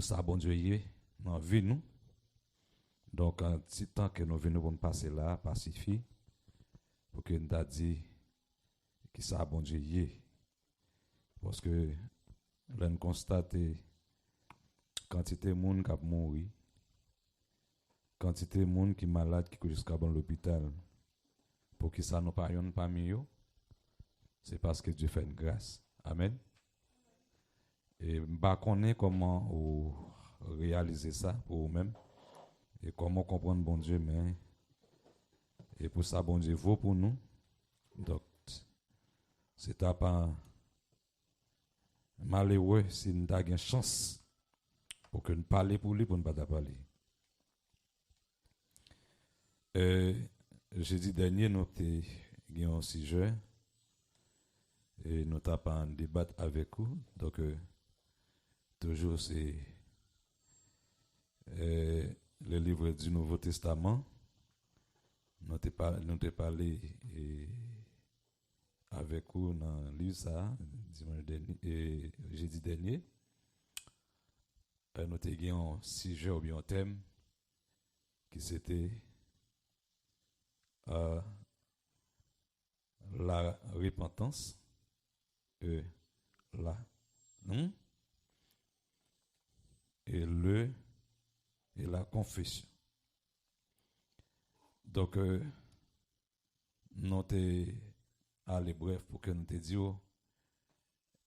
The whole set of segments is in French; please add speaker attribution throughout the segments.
Speaker 1: pour ça, bon Dieu, y est, dans la vie, nous. Donc, un petit temps que nous venons pour nous passer là, pacifier, pour que nous t'a dit que ça, bon Dieu, y est. Parce que, là, nous constatons quantité de monde qui a mouru, quantité de monde qui est malade, qui est jusqu'à l'hôpital. Pour que ça nous parle parmi eux, c'est parce que Dieu fait une grâce. Amen. Et je ne sais pas comment réaliser ça pour vous-même. Et comment comprendre bon Dieu, mais et pour ça, bon Dieu vaut pour nous. Donc, c'est pas malheureux si nous avons une chance pour que nous parlions pour lui, pour ne pas parler. Jeudi dernier, nous avons un sujet et nous avons un débat avec vous. Donc, toujours c'est le livre du Nouveau Testament. Nous avons parlé avec vous dans le livre ça, dimanche dernier, et jeudi dernier. Nous avons un sujet ou bien un thème qui c'était la repentance et la confession. Donc, nous sommes allés bref pour que nous te disions,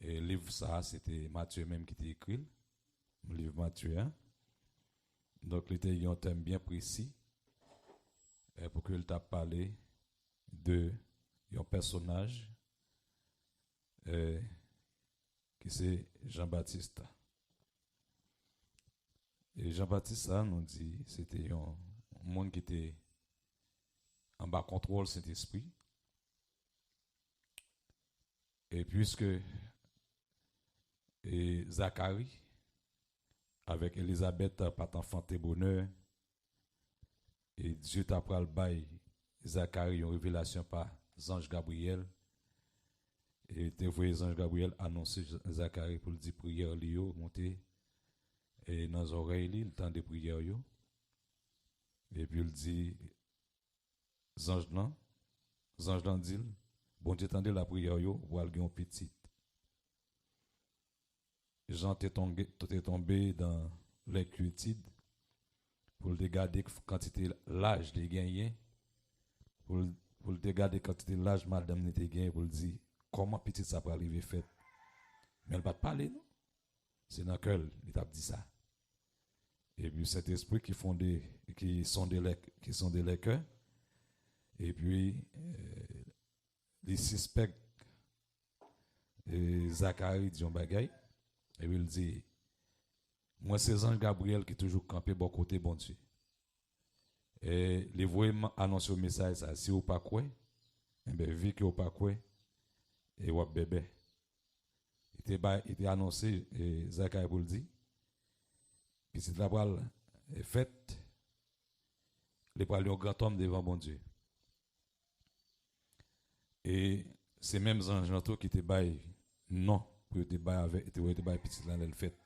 Speaker 1: et le livre ça, c'était Matthieu même qui t'a écrit, le livre Matthieu 1. Donc, il était un thème bien précis pour qu'il t'a parlé de un personnage qui c'est Jean-Baptiste. Et Jean-Baptiste, ça, nous dit, c'était un monde qui était en bas contrôle Saint-Esprit. Et puisque Zacharie, avec Élisabeth, pas enfanté bonheur, et Dieu t'a pris le bail, Zacharie, une révélation par Ange Gabriel. Et te voyez Ange Gabriel annoncer Zacharie pour le dire prière Lio, monter et dans les oreilles, le temps de prière. Et puis il dit, Ange dit, bon Dieu tendez la prière, pour aller en petit. Jean t'est tombé dans l'inquiétude pour le regarder quantité l'âge de gagné, pour le regarder quantité l'âge madame n'était gagné, pour le dire comment petit ça peut arriver fait. Mais elle ne va pas parler, non? C'est dans quel il t'a dit ça. Et puis cet esprit qui sont des cœurs, et puis les suspects, Zacharie dit un bagay, et puis il dit, moi c'est Ange Gabriel qui toujours campé bon côté bon Dieu. Et les voyez annoncer le message ça, si vous pas quoi, et bien vu que vous pas quoi, et vous bébé. Il était annoncé, Zacharie pour le dire, puis c'est la parole faite, les parler au grand homme devant bon Dieu. Et c'est même anges qui te baillent non pour te bailler avec te bailler petit dans le fait.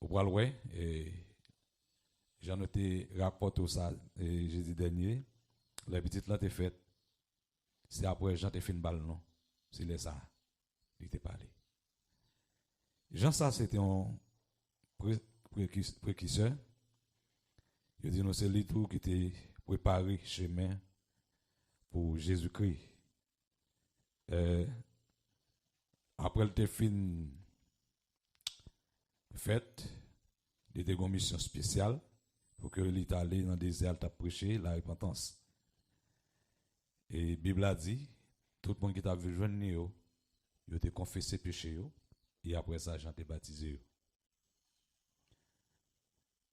Speaker 1: Au bras ouais et j'en noté rapport ça jeudi dernier, la petite là t'es faite. C'est après Jean t'es fait une balle non. C'est les ça. Il t'est parlé. Jean ça c'était un précurseur. Il dit nous c'est lui tout qui était préparé chemin pour Jésus-Christ. Après le fin fait, il était une mission spéciale pour que l'État allé dans le désert à prêcher la repentance. Et la Bible a dit, tout le monde qui t'a vu joindre, il a confessé péché, et après ça, Jean t'a baptisé.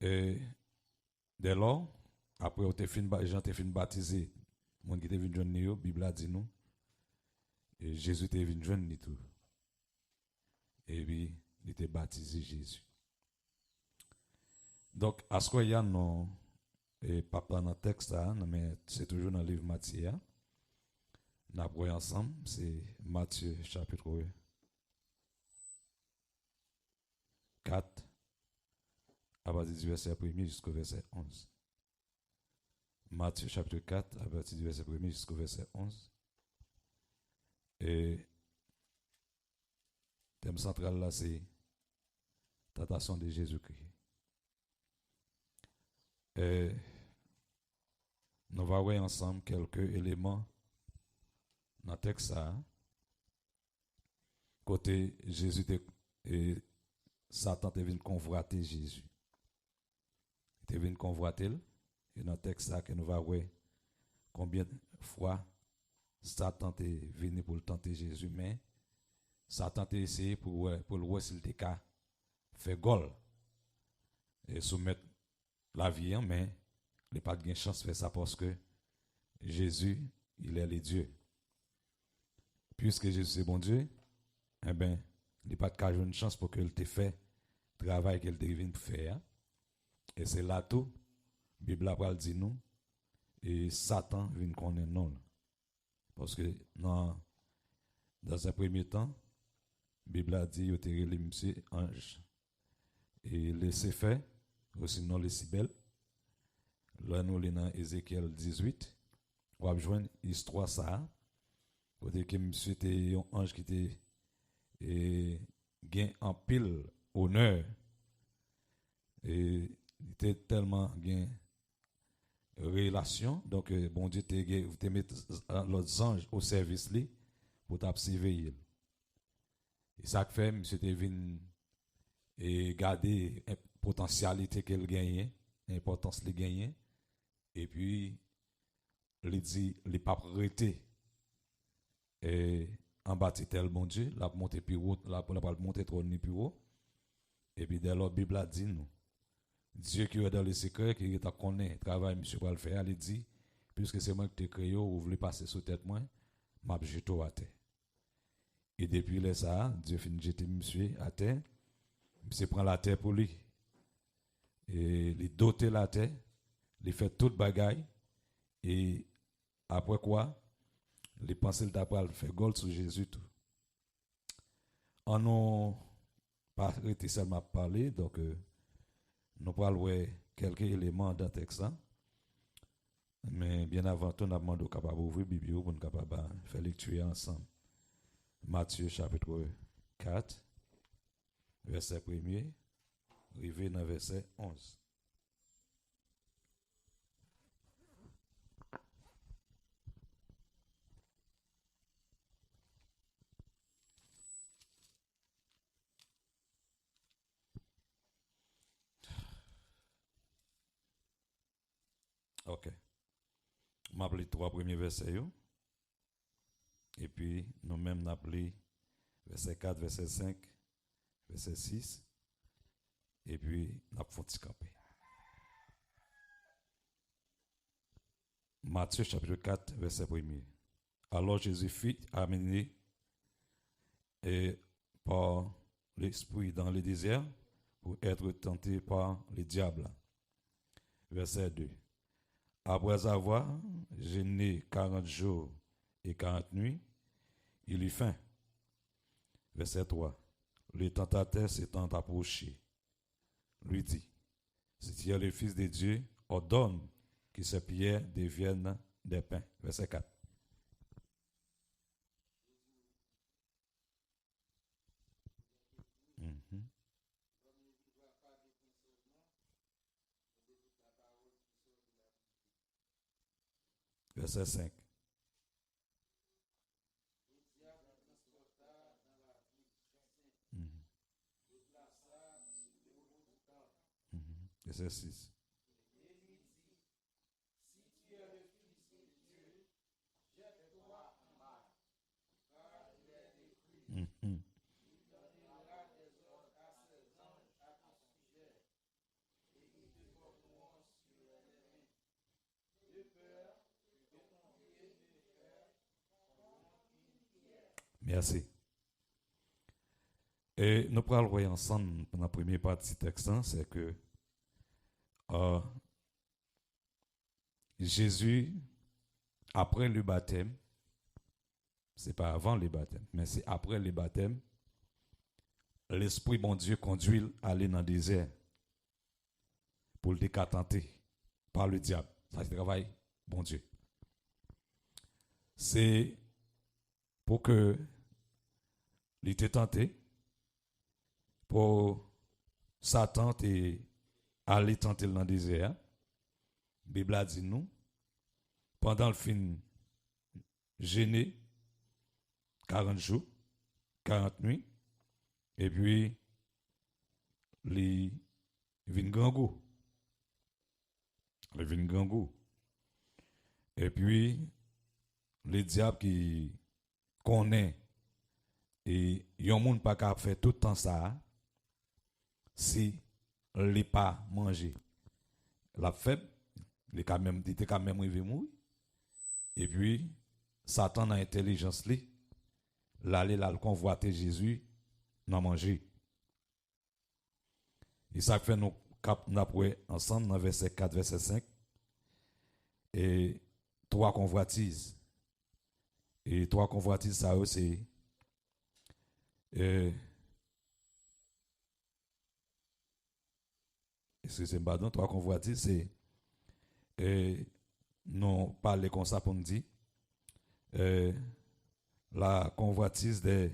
Speaker 1: Et dès lors, après Jean t'a fini baptisé, le monde qui t'a vu joindre, la Bible a dit nous, et Jésus t'a vu joindre tout. Et puis, il était baptisé Jésus. Donc, à ce qu'il y a, non, et pas dans le texte, mais c'est toujours dans le livre Matthieu. Nous avons ensemble, c'est Matthieu chapitre 4, à partir du verset 1er jusqu'au verset 11. Matthieu chapitre 4, à partir du verset 1er jusqu'au verset 11. Et le thème central là, c'est tentation de Jésus-Christ. Et nous allons voir ensemble quelques éléments dans le texte. Côté Jésus et Satan est venu convoiter Jésus. Il est venu convoiter. Et dans le texte que nous allons voir combien de fois Satan est venu pour tenter Jésus, mais Satan a essayé pour le voir s'il était qu'à faire gol et soumettre la vie, mais il n'a pas de chance de faire ça parce que Jésus, il est le Dieu. Puisque Jésus est bon Dieu, eh bien, il n'a pas de une chance pour qu'il te fait le travail qu'il devine faire. Et c'est là tout, la Bible a dit nous, et Satan vient connaître nous. Parce que dans un premier temps, la Bible a dit qu'il y a les monsieur ange. Et laissez faire, aussi non les Cybèles. Là, nous sommes dans Ézéchiel 18. On va joindre l'histoire ça. Côté que monsieur était un ange qui était gain en pile honneur. Et il était tellement gain relation. Donc, bon Dieu te met l'autre ange au service li pour t'observer. Et ça fait, monsieur était venu et garder la potentialité qu'elle gagnait, l'importance qu'il gagnait. Et puis, il dit, il pas arrêté. Et en bas, c'est tel bon Dieu, la monter plus haut, la monter trop plus haut. Et puis, dès la Bible a dit, nous, Dieu qui est dans le secret, qui t'a connaît, travail, monsieur, va le faire, il dit, puisque c'est moi qui t'ai créé, vous voulez passer sous tête, moi, m'a jeté à terre. Et depuis là, ça, Dieu finit de jeter monsieur à terre. Monsieur prend la terre pour lui. Et il dote la terre. Il fait toute bagaille. Et après quoi, il pense qu'il t'a faire gold sur Jésus tout. On n'a pas arrêté seulement à parler. Donc, nous parlons de quelques éléments dans le texte. Mais bien avant tout, nous avons demandé capable d'ouvrir la Bible pour nous capable faire lecture ensemble. Matthieu chapitre 4, verset 1er, arrivé dans verset 11. Ok. Je vais appeler 3 premiers versets. Et puis, nous-mêmes, nous appelons verset 4, verset 5, verset 6. Et puis, nous avons fait camper. Matthieu chapitre 4, verset 1er. Alors Jésus fit amener par l'Esprit dans le désert pour être tenté par le diable. Verset 2. Après avoir jeûné 40 jours et 40 nuits, il eut faim. Verset 3. Le tentateur s'étant approché, lui dit, si tu es le Fils de Dieu, ordonne que ces pierres deviennent des pains. Verset 4. Mm-hmm. Verset 5. Mm-hmm. Mm-hmm. Verset 6. Mm-hmm. Merci. Et nous pourrons le voir ensemble dans la première partie du texte, c'est que Jésus, après le baptême, c'est pas avant le baptême, mais c'est après le baptême, l'esprit bon Dieu conduit à aller dans le désert pour le tenter par le diable. Ça c'est le travail bon Dieu. C'est pour que il était tenté pour Satan et aller tenter dans le désert. La Bible a dit nous pendant le fin gêné 40 jours, 40 nuits, et puis les vin grand goût. Les vin grand goût. Et puis les diables qui connaissent et yon moun pas capable faire tout le temps ça si les pas manger. La faible, il était quand même arrivé mourir. Et puis Satan dans intelligence li, l'aller là le convoiter Jésus n'a manger. Et ça fait nous ensemble dans verset 4 verset 5 et trois convoitises. Et trois convoitises ça c'est excusez-moi, pardon, trois convoitises c'est non parler comme ça pour nous dire la convoitise des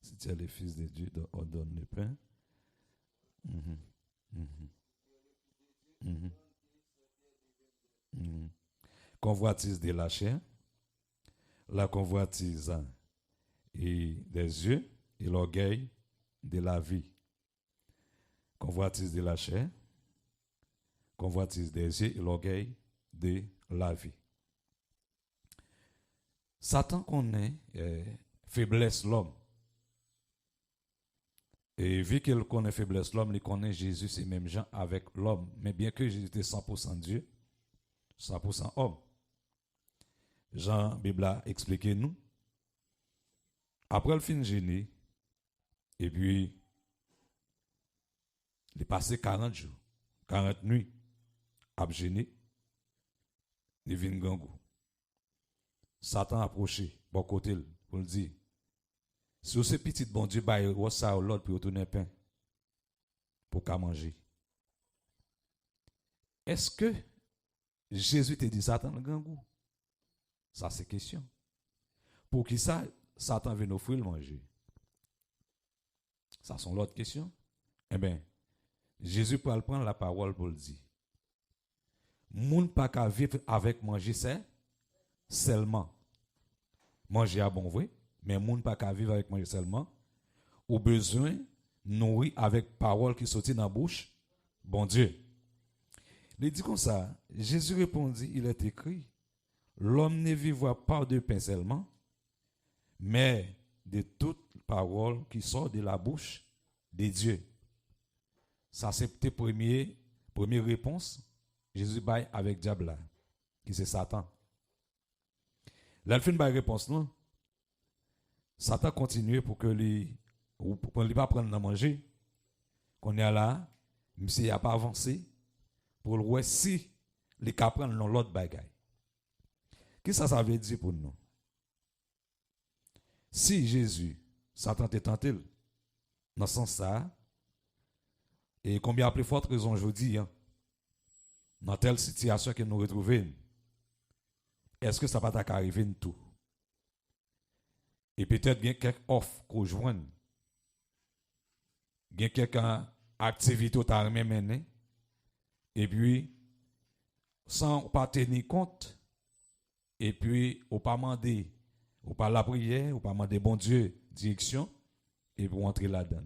Speaker 1: si tu es le fils de Dieu, ordonne le pain. Convoitise de la chair, la convoitise et des yeux et l'orgueil de la vie. Convoitise de la chair, convoitise des yeux et l'orgueil de la vie. Satan connaît faiblesse l'homme. Et vu qu'il connaît faiblesse l'homme, il connaît Jésus, c'est même gens avec l'homme. Mais bien que Jésus était 100% Dieu, 100% homme. Jean, Bible a expliqué nous. Après le fin génie, et puis, il est passé 40 jours, 40 nuits, à génie, il vient gangou. Satan a approché, bon côté, pour le dire. Si ce petit bon Dieu, bah, il ça ou l'autre pour retourner pain pour qu'à manger. Est-ce que Jésus te dit Satan le grand goût? Ça c'est question. Pour qui ça Satan vient offrir le manger? Ça sont l'autre question. Eh bien, Jésus peut prendre la parole pour le dire. Moun pas qu'à vivre avec manger c'est seulement. Manger à bon vrai. Mais moun pas qu'à vivre avec manger seulement, ou besoin nourrir avec parole qui sortit dans la bouche, bon Dieu. Il dit comme ça, Jésus répondit, il est écrit, l'homme ne vivra pas de pain seulement, mais de toute parole qui sort de la bouche de Dieu. Ça c'est la première réponse, Jésus baille avec diable qui c'est Satan. Là, il fait une réponse, non? Satan continue pour que lui pas prendre à manger. Qu'on est là, monsieur n'a pas avancé pour le voir si les cas prendre l'autre bagaille. Qu'est-ce que ça veut dire pour nous? Si Jésus, Satan t'est tenté dans ce sens ça, et combien a plus forte raison aujourd'hui, dans telle situation que nous retrouvons, est-ce que ça va t'arriver en tout? Et peut-être qu'il y a quelques offres qu'on joue. Il y a quelques activités qui ont menées. Et puis, sans pas tenir compte, et puis, on pas demander, on pas la prière, on pas demander bon Dieu direction, et pour entrer là-dedans.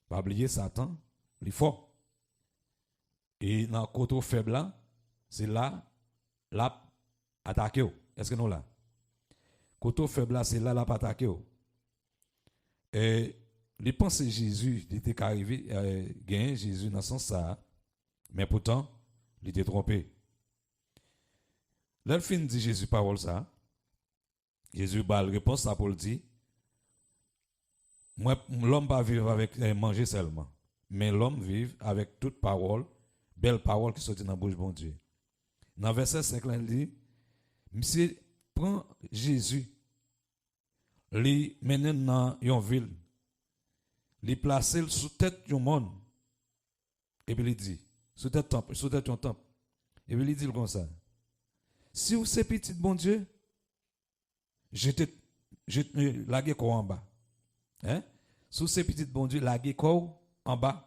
Speaker 1: Pas oublier Satan, il est fort. Et dans le côté faible là, c'est là, attaquer. Est-ce que nous là? Côté faible là, c'est là la attaquer. Et les pensées Jésus, il était arrivé, gagner Jésus dans ce sens ça, mais pourtant, il était trompé. Là, le fin dit Jésus parole ça. Jésus a la réponse ça pour le dire. Moi, l'homme pas vivre avec manger seulement, mais l'homme vit avec toute parole, belle parole qui sortit dans la bouche de bon Dieu. Dans verset 5, il dit, monsieur prend Jésus, li menen dans une ville, li placé sous tête du monde, et puis il dit, sous tête un temple, et puis il dit comme ça, si vous c'est petit bon Dieu, je lagué quoi en bas. Hein? Si vous c'est petit bon Dieu, lagué quoi en bas.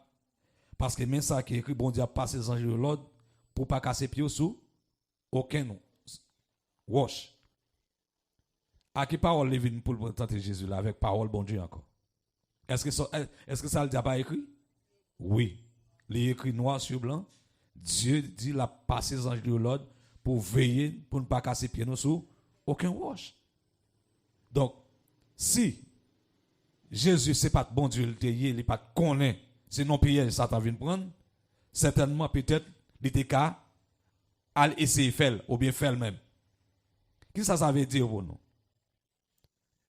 Speaker 1: Parce que même ça qui est écrit, bon Dieu a passé les anges de l'ordre pour ne pas casser pied sous aucun wash. À qui parole les vient pour tenter Jésus là avec parole bon Dieu encore? Est-ce que ça le dit pas écrit? Oui. Il est écrit noir sur blanc. Dieu dit la passer les anges de l'ordre pour veiller pour ne pas casser pied nous sous aucun wash. Donc si Jésus c'est pas bon Dieu il n'est pas connaît, c'est non piège Satan vient prendre, certainement peut-être il était qu'à essayer de faire ou bien faire même. Qu'est-ce que ça veut dire pour nous?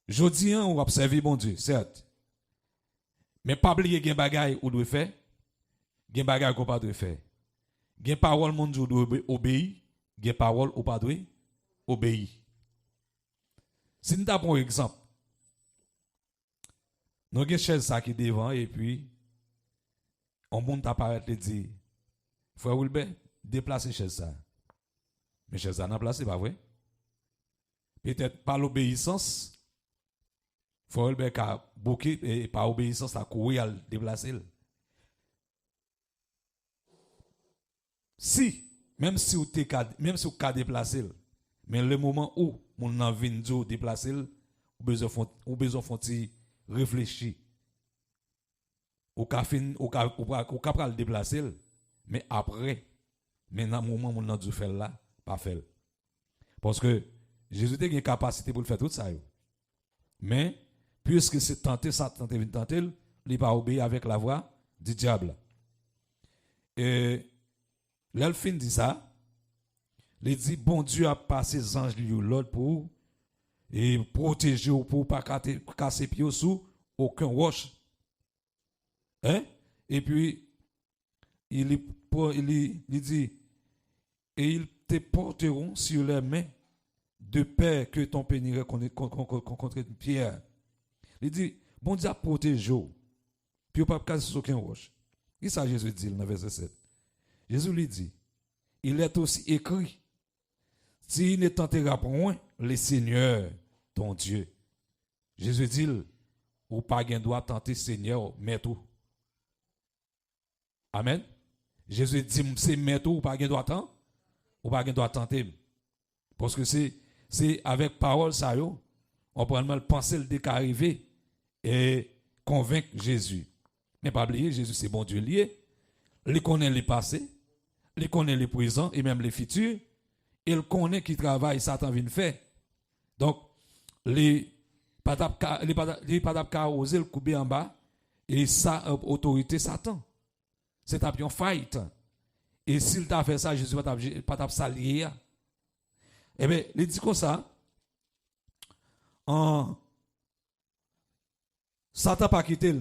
Speaker 1: Je dis on va observer bon Dieu, certes. Mais pas oublier qu'il y a des bagailles ou doit faire, il y a des bagailles qu'on pas doit faire. Il y a des paroles mon Dieu doit obéir, il y a des paroles ou pas doit obéir. Si nous avons un exemple, nous avons une chaise qui est devant et puis on monte apparaître et dit, frère Wilbert, déplacer chaise ça. Mais chaise ça n'a pas placé, pas vrai? Peut-être par l'obéissance, frère Wilbert a bouqué et par obéissance a couru à le déplacer. Si, même si vous avez déplacé, mais le moment où mon envie de déplacer, ou besoin de réfléchir. Ou capable le déplacer, mais après, maintenant, le moment où mon envie faire là, pas faire. Parce que Jésus a une capacité pour le faire tout ça. Mais, puisque c'est tenté, Satan vient tenter, il n'a pas obéi avec la voix du diable. Et l'elfine dit ça, il dit, bon Dieu a passé les anges de l'autre pour protéger ou pour ne pas casser pied sous aucun roche. Hein? Et puis, il dit, et ils te porteront sur les mains de peur que ton pénirait contre une pierre. Il dit, bon Dieu a protégé, puis on ne peut pas casser aucun roche. Et ça, Jésus dit dans verset 7. Jésus lui dit, il est aussi écrit, s'il ne tentera point le Seigneur, ton Dieu. Jésus dit, ou pas gain droit tenter Seigneur, mais tout. Amen. Jésus dit, c'est mais tout, ou pas gain droit tenter, ou pas gain droit tenter. Parce que c'est avec parole ça yo, on peut mal penser le décarrivé et convaincre Jésus. Mais pas oublier, Jésus c'est bon Dieu lié. Il connaît les passés, il connaît les présents et même les futurs. Il connaît qui travaille, Satan vient faire. Donc, les pas oser le couper en bas et ça autorité Satan. C'est un fight. Et s'il t'a fait ça, Jésus pas t'a salier. Eh bien, il dit comme ça. Satan pas quitté.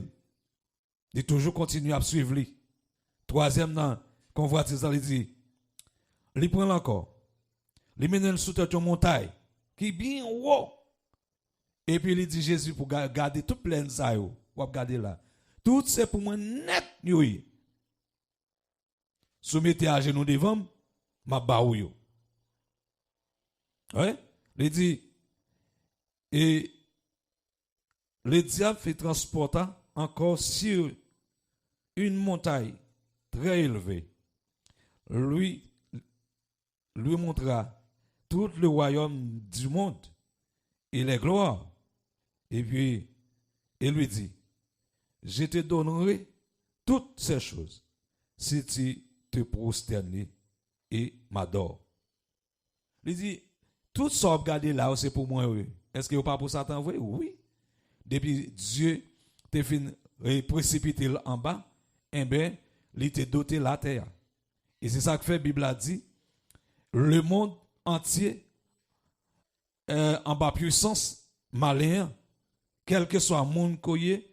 Speaker 1: Il toujours continue à suivre lui. Troisième dans convoitise, il dit, il prend encore. Il mène sous tête une montagne qui est bien haut. Et puis il dit Jésus pour garder tout plein de ça, ou garder là. Tout c'est pour moi net, oui. Soumettez à genoux devant, ma baou yo. Ouais? Il dit, et le diable fait transporter encore sur une montagne très élevée. Lui montrera tout le royaume du monde et les gloires. Et puis, il lui dit, je te donnerai toutes ces choses si tu te prosternes et m'adores. Il dit, tout ça regardez là, c'est pour moi. Oui. Est-ce que vous pas pour Satan? Oui. Depuis Dieu te fait précipiter en bas, eh bien, il t'a doté la terre. Et c'est ça que fait la Bible a dit, le monde entier en bas puissance malin, quel que soit le monde koye,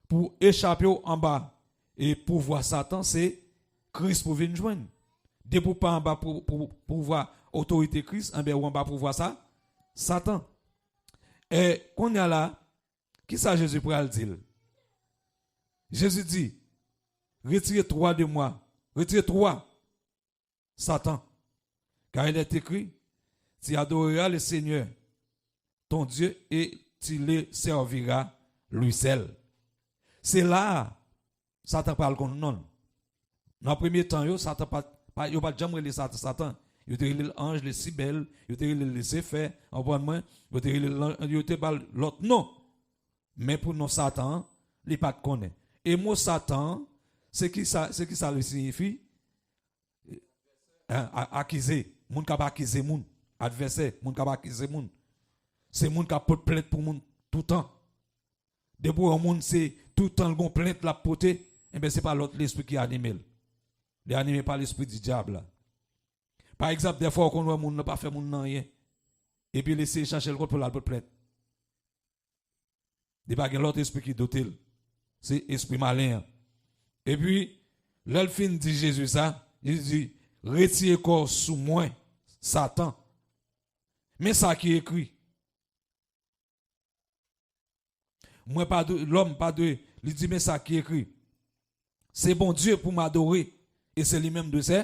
Speaker 1: pour échapper en bas et pour voir Satan, c'est Christ pour venir joindre. Dès pour pas en bas pour voir autorité Christ, en bas pour voir ça, Satan. Et qu'on y a là, Qui ça Jésus pour le dire? Jésus dit, retirez-toi de moi, retirez-toi, Satan. Car il est écrit, tu adoreras le Seigneur, ton Dieu, et tu le serviras lui seul. C'est là, Satan parle contre nous. Dans le premier temps, Satan pas jamais les Satan. Il était l'ange, le Cybèle, il était le Zéphyr, il était l'autre non. Mais pour nous, Satan, il n'est pas de connaître. Et mot Satan, c'est qui ça le signifie? Accuser. Moun ka accuser moun. Adversaire. Moun ka accuser moun. C'est moun ka porte plainte pour moun tout le temps. Depuis un monde, c'est tout le temps le plainte la poté. Eh bien, ce n'est pas l'autre l'esprit qui anime. Il est animé par l'esprit du diable. Par exemple, des fois, on voit moun n'a pas fait moun rien. Et puis, laisser chercher le code pour la plainte. Il n'y a pas l'autre esprit qui dote. C'est esprit malin. Et puis, l'elfin dit Jésus ça, il dit, retirez corps sous moi, Satan. Mais ça qui est écrit. Moi, pas de l'homme, pas de. Il dit, mais ça qui est écrit. C'est bon Dieu pour m'adorer. Et c'est lui-même de ses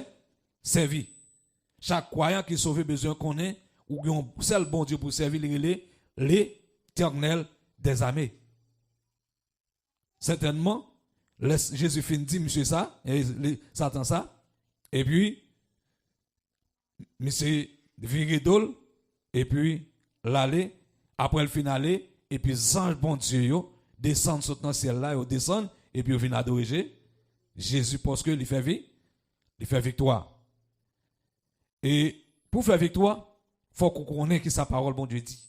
Speaker 1: servir. Chaque croyant qui sauve besoin qu'on ait, ou un seul bon Dieu pour servir l'Éternel des armées. Certainement, Jésus fin dit, monsieur ça, et Satan ça, et puis, monsieur viridol, et puis, l'aller, après le finale, et puis, ange bon Dieu, descend dans le ciel là, descend, et puis, il vient adorer Jésus parce qu'il fait vie, il fait victoire. Et pour faire victoire, il faut qu'on connaisse qui sa parole, bon Dieu dit.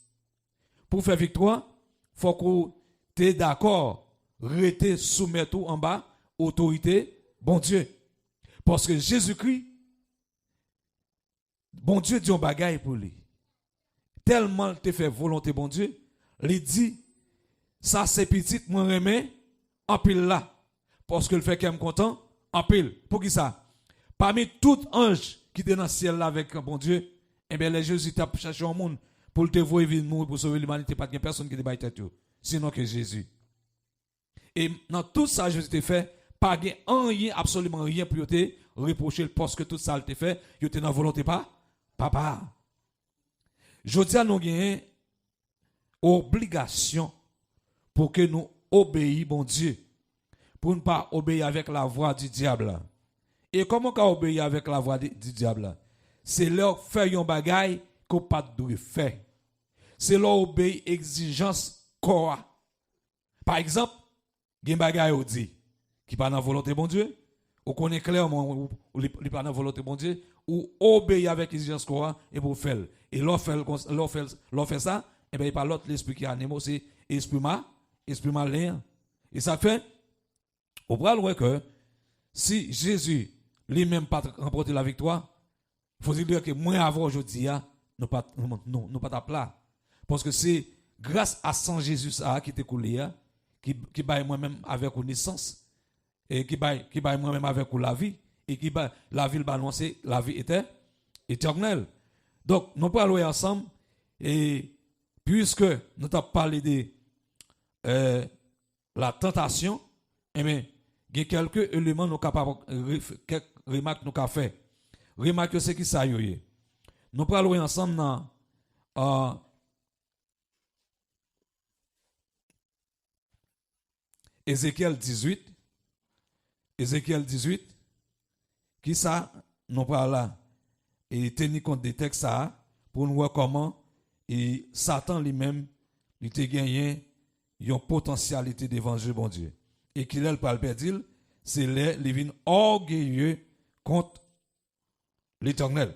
Speaker 1: Pour faire victoire, il faut qu'on soit d'accord. Rester soumettre en bas, autorité, bon Dieu. Parce que Jésus-Christ, bon Dieu dit un bagaille pour lui. Tellement te fait volonté, bon Dieu, il dit, ça c'est petit, moi remets, en pile là. Parce que le fait qu'elle me content, en pile. Pour qui ça? Parmi tout ange qui était dans le ciel là avec bon Dieu, eh bien, les Jésus t'a cherché un monde pour te voir vivre mourir pour sauver l'humanité, pas de personne qui te bat tête, sinon que Jésus. Et dans tout ça, Jésus t'a fait, pas rien, absolument rien pour te reprocher parce que tout ça t'a fait, il était dans la volonté pas, papa. Je dis à nous avons obligation pour que nous obéissions, bon Dieu, pour ne pas obéir avec la voix du diable. Et comment on obéit avec la voix du diable? C'est leur faire un bagaille qu'on pas de faire. C'est leur obéir exigence quoi. Par exemple, il y a un bagaille dit qui pas dans la volonté de bon Dieu, ou connaît clairement ou pas dans la volonté de bon Dieu, ou obéir avec exigence quoi et pour faire. Et l'on fait ça, et bien il pas l'autre l'esprit qui anime, c'est esprit malin. Et ça fait au bras loin que si Jésus lui-même pas remporté la victoire, il faut dire que moi avant aujourd'hui, nous pas plat. Parce que c'est grâce à sang Jésus ça qui était coulé, qui baille moi-même avec une naissance, et qui baille moi-même avec la vie, et qui baille la vie balancer, la vie était éternelle. Donc, nous parlons ensemble, et puisque nous avons parlé de la tentation, eh bien, il y a quelques éléments nous capables, quelques remarques nous avons fait. Remarque ce qui ça y est. Nous parlons ensemble dans Ézéchiel 18. Ézéchiel 18. Qui ça nous parlons là? Et tenir compte des textes ça pour nous voir comment et Satan lui-même il a gagné une potentialité d'évangile bon Dieu. Et qu'il est par le perdre, c'est les vins orgueilleux contre l'Éternel.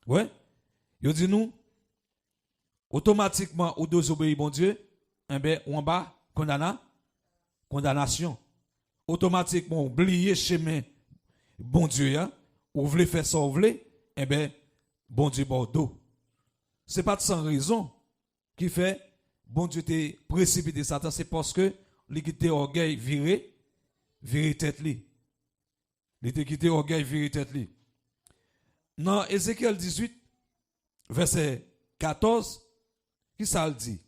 Speaker 1: Ouais. Il dit nous automatiquement ou désobéir bon Dieu, eh ben on va condamnation. Automatiquement oublier chemin bon Dieu ou voulez faire ça ou voulez, eh ben bon Dieu bordeaux. C'est pas de sans raison qui fait bon Dieu t'est précipité Satan, c'est parce que il quitté orgueil viré tête li. Il était quitté orgueil viré tête li. Dans Ézéchiel 18 verset 14, qui ça le dit?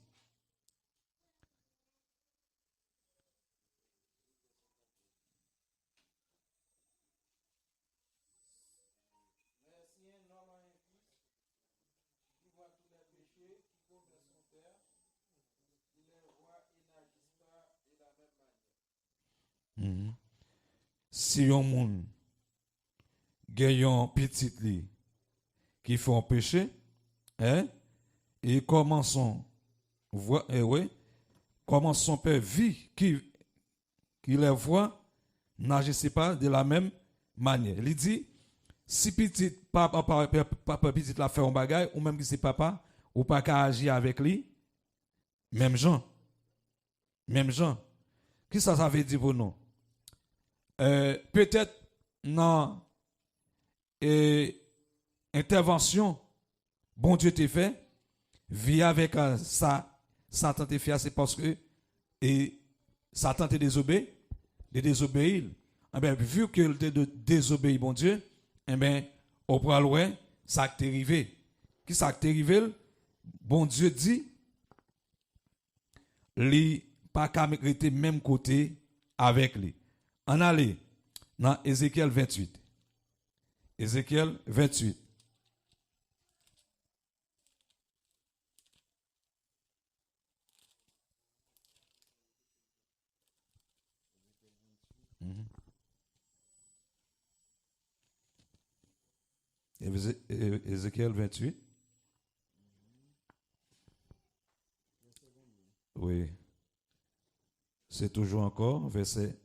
Speaker 1: Mhm. Si yon moun gagne petit li qui font péché, hein, et comment son oui, comment son père vit qui les voit, n'agissez pas de la même manière. Il dit si petit papa petit la fait un bagage ou même que c'est papa ou pas qu'à agir avec lui, même gens, même gens. Qui ça veut dire pour nous? Peut-être non intervention bon Dieu t'a fait via avec ça Satan t'a fait c'est parce que et Satan t'a désobéi de désobéir. Eh bien, vu qu'il t'a désobéi bon Dieu, eh bien au pral ça t'est arrivé. Qui ça t'est arrivé? Bon Dieu dit li pas qu'à rester même côté avec lui. On allait dans Ézéchiel 28. Ézéchiel 28. Ézéchiel 28. Oui. C'est toujours encore verset.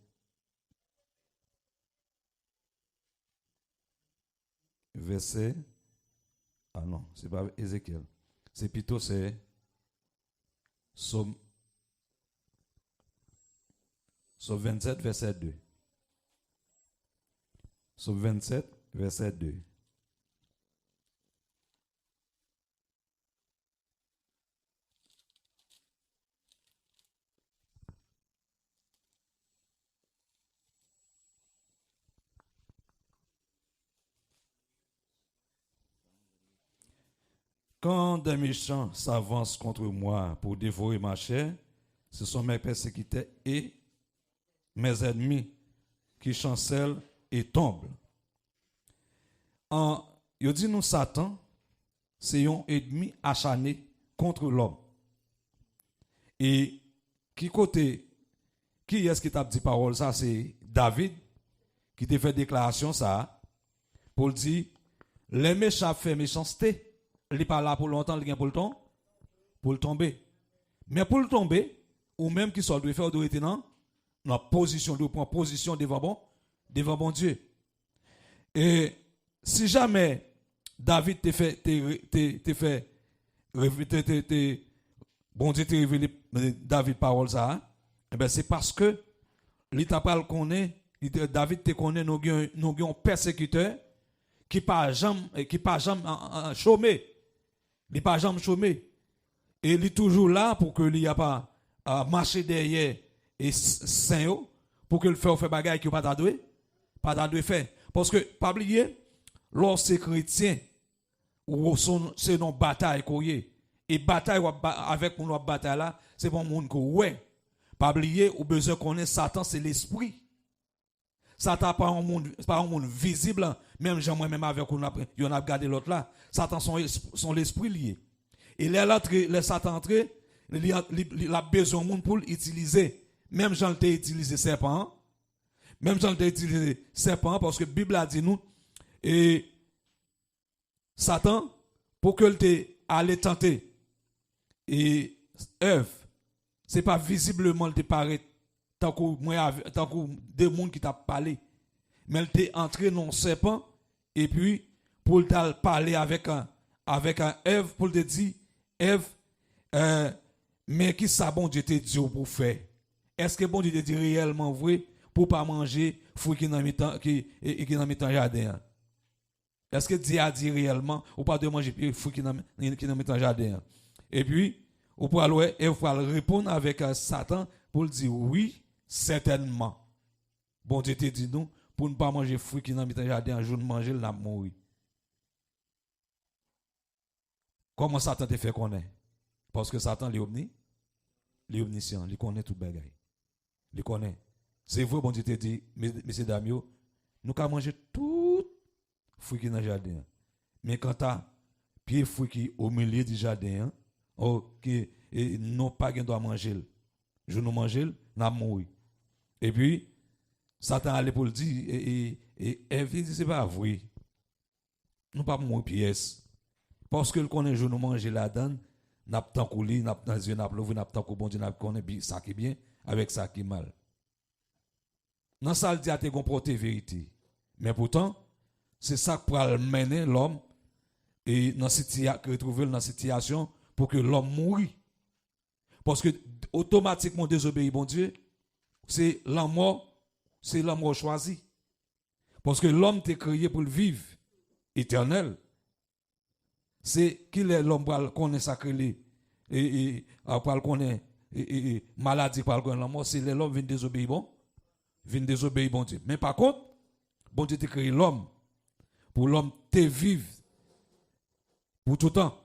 Speaker 1: Verset. Ah non, c'est pas Ézéchiel. C'est plutôt c'est Somme 27, verset 2. Somme 27, verset 2. Quand des méchants s'avancent contre moi pour dévorer ma chair, ce sont mes persécuteurs et mes ennemis qui chancellent et tombent. Il dit nous Satan, c'est un ennemi acharné contre l'homme. Et qui est-ce qui t'a dit parole ça? C'est David qui t'a fait déclaration ça pour dire les méchants font méchanceté. Il n'est pas là pour longtemps, il est pour le tomber. Mais pour le tomber, ou même qui soit doit faire doit être dans la position, doit prendre position devant bon Dieu. Et si jamais David te fait bon Dieu te révélé David parole ça, eh ben c'est parce que l'État parle connaît, David te connaît nous un persécuteur qui pas jamais chômé. Il pas jamais chômé. Et il est toujours là pour que il n'y a pas à marcher derrière et saint pour que le fait bagaille qui pas t'adoué faire parce que pas oublier lorsque chrétien ou c'est non bataille koyé et bataille avec mon bataille là c'est pour monde que ouais pas oublier ou besoin connaître Satan c'est l'esprit. Satan pas un monde visible même Jean moi même avec on a regardé l'autre là Satan sont l'esprit lié et les Satan entré il a besoin de monde pour l'utiliser même Jean t'a utilisé serpent parce que la Bible a dit nous et Satan pour que t'ait allé tenter et Ève c'est pas visiblement te paraît tant que des monde qui t'a parlé mais elle t'est entré dans le serpent et puis pour t'a parler avec un Ève pour te dire Ève mais qui ça bon Dieu te dit pour faire est-ce que bon Dieu te dit réellement vrai pour pas manger fruit qui dans mi-temps jardin est-ce que Dieu a dit réellement ou pas de manger fruit qui dans mi-temps jardin et puis ou pour aller Ève pour répondre avec Satan pour dire oui certainement bon Dieu te dit nous pour ne pas manger fruit qui dans mi-temps jardin un jour de manger l'a mourir comment Satan te fait connaître parce que Satan est omniscient il connaît tout bagaille il connaît c'est vrai bon Dieu te dit messieurs dames nous qu'à manger tout fruit qui dans le jardin mais quand tu as pied fruit qui au milieu du jardin qui non pas gain doit manger je nous manger n'a mourir et puis Satan allait pour le dire, et Ève dit, c'est pas vrai. Nous pas moins pièce. Parce que le connaît jour nous manger la donne, n'a pas tant coulé, n'a pas Dieu n'a pas n'a pas tant bon Dieu n'a connaît ça qui est bien avec ça qui est mal. Dans ça le dit à te comporter vérité. Mais pourtant, c'est ça qui peut mener l'homme et retrouver dans la situation pour que l'homme mourit. Parce que automatiquement désobéir bon Dieu, c'est la mort choisi. Parce que l'homme t'est créé pour le vivre éternel. C'est qu'il est l'homme pour connaître sacré et pour connaître maladie pour connaître la mort, c'est l'homme qui vient désobéir bon Dieu. Mais par contre, bon Dieu t'a créé l'homme pour l'homme te vivre pour tout le temps.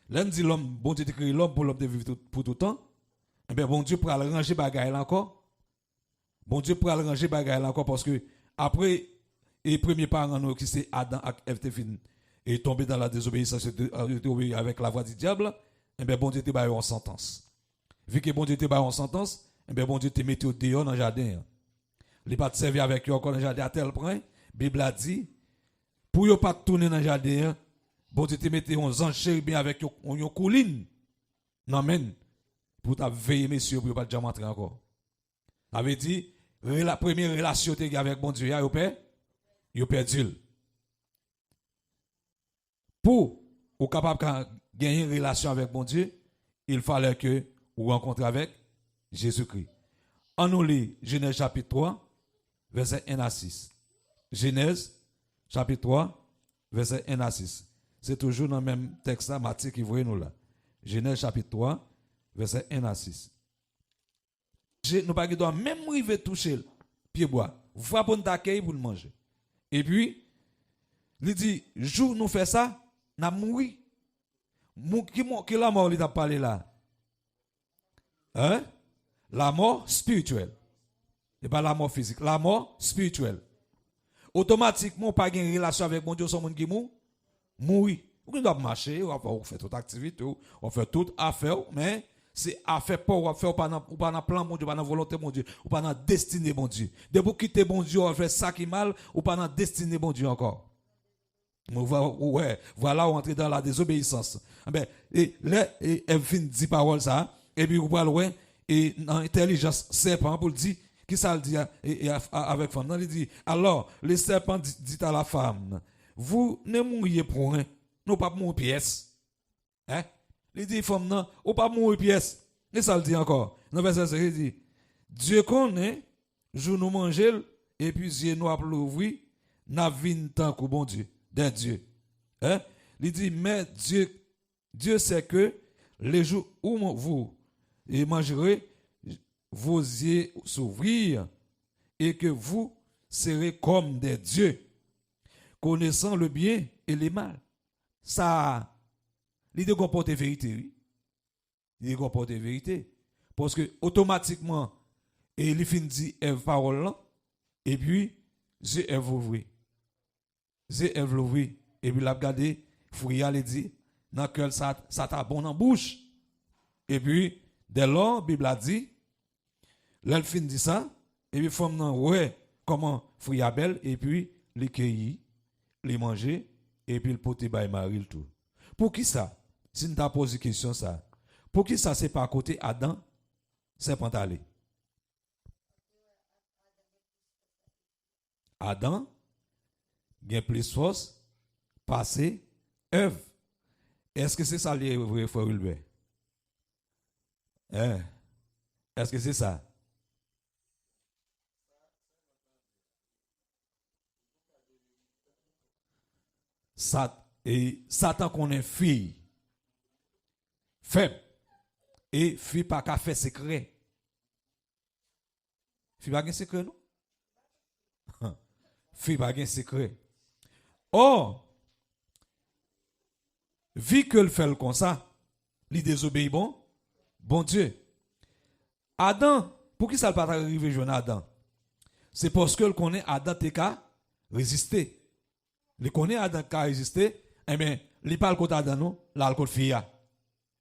Speaker 1: L'homme dit l'homme, bon Dieu t'a créé l'homme pour l'homme te vivre pour tout le temps. Eh bien, bon Dieu pourra le ranger bagaille là encore. Bon Dieu pourra le ranger bagaille là encore parce que après les premiers parents qui c'est Adam et Ève et tombé dans la désobéissance avec la voix du diable, eh bien bon Dieu te baille en sentence. Vu que bon Dieu te baille en sentence, eh bien bon Dieu te mette au dehors dans le jardin. Il n'est pas de servir avec eux encore dans le jardin à tel point, la Bible a dit, pour ne pas tourner dans le jardin, bon Dieu te mette un ange chérubin avec une colline. Amen. Pour ta veiller, messieurs, pour ne pas jamais entrer encore. Ça veut dire, la première relation que tu as avec bon Dieu, il perdu. Pour être capable de gagner une relation avec bon Dieu, il fallait que vous rencontriez avec Jésus-Christ. On nous lit Genèse chapitre 3, verset 1 à 6. Genèse chapitre 3, verset 1 à 6. C'est toujours dans le même texte là, Matthieu qui voit nous là. Genèse chapitre 3, verset 1 à 6. Nous pas doit même arriver toucher le pied bois. Vous pour nous accueillir pour nous manger. Et puis il dit jour nous fait ça, n'a mouri. Qui la mort il t'a parlé là? Hein? La mort spirituelle. Et pas la mort physique, la mort spirituelle. Automatiquement pas une relation avec mon Dieu, son monde qui mourir. Vous doit marcher, on fait toute activité, on fait toute affaire, mais c'est affaire pas on faire ou pas dans plan mon Dieu, pas dans volonté mon Dieu, ou pas dans destinée mon Dieu. Dès vous quitter bon Dieu, on fait ça qui mal ou pas dans destinée bon Dieu encore. Ouais, voilà, on entre dans la désobéissance. Ben, et là, elle fin dit parole ça, et puis vous parlez ouais, et dans l'intelligence serpent pour dire qui ça le dit avec femme. Non, il dit alors le serpent dit à la femme, vous ne mourriez pour rien, nous pas mourir pièce. Hein? Il dit femme non, ou pas mourir pièce. Et ça le dit encore. Dans verset 5 il dit Dieu connaît, jour nous manger et puis yeux nous a l'ouvrir, n'a vinn tant que bon Dieu. D'un Dieu. Hein? Il dit, mais Dieu sait que les jours où vous mangerez, vos yeux s'ouvrir et que vous serez comme des dieux, connaissant le bien et le mal. Ça, l'idée comporte vérité, oui. L'idée comporte vérité. Parce que automatiquement, il finit dit parole là, et puis, Dieu est ouvert. C'est évolué et puis l'a regardé Fouria le dit dans cœur ça t'a bon en bouche et puis dès lors Bible a dit l'elfin dit ça et puis femme nan ouais comment Fouria belle et puis les cueillir les manger et puis le poter bay Marie le tout. Pour qui ça? Si nous t'a posé question ça. Pour qui ça c'est pas à côté Adam serpent allé. Adam il y a plus force, passer, Ève. Est-ce que c'est ça les vrais frères Wilbert? Est-ce que c'est ça? Satan connaît fille, faible, et fille pas qu'à faire secret. Fille pas qu'un secret, non? Fille pas qu'un secret. Or, vu que le fait comme ça, il désobéit bon Dieu. Adam, pour qui ça ne pas arriver jeune Adam? C'est parce que le connaît Adam t'es qu'à résister. Le connaît Adam qu'à résister, eh bien, il parle contre Adam non, l'alcool fille.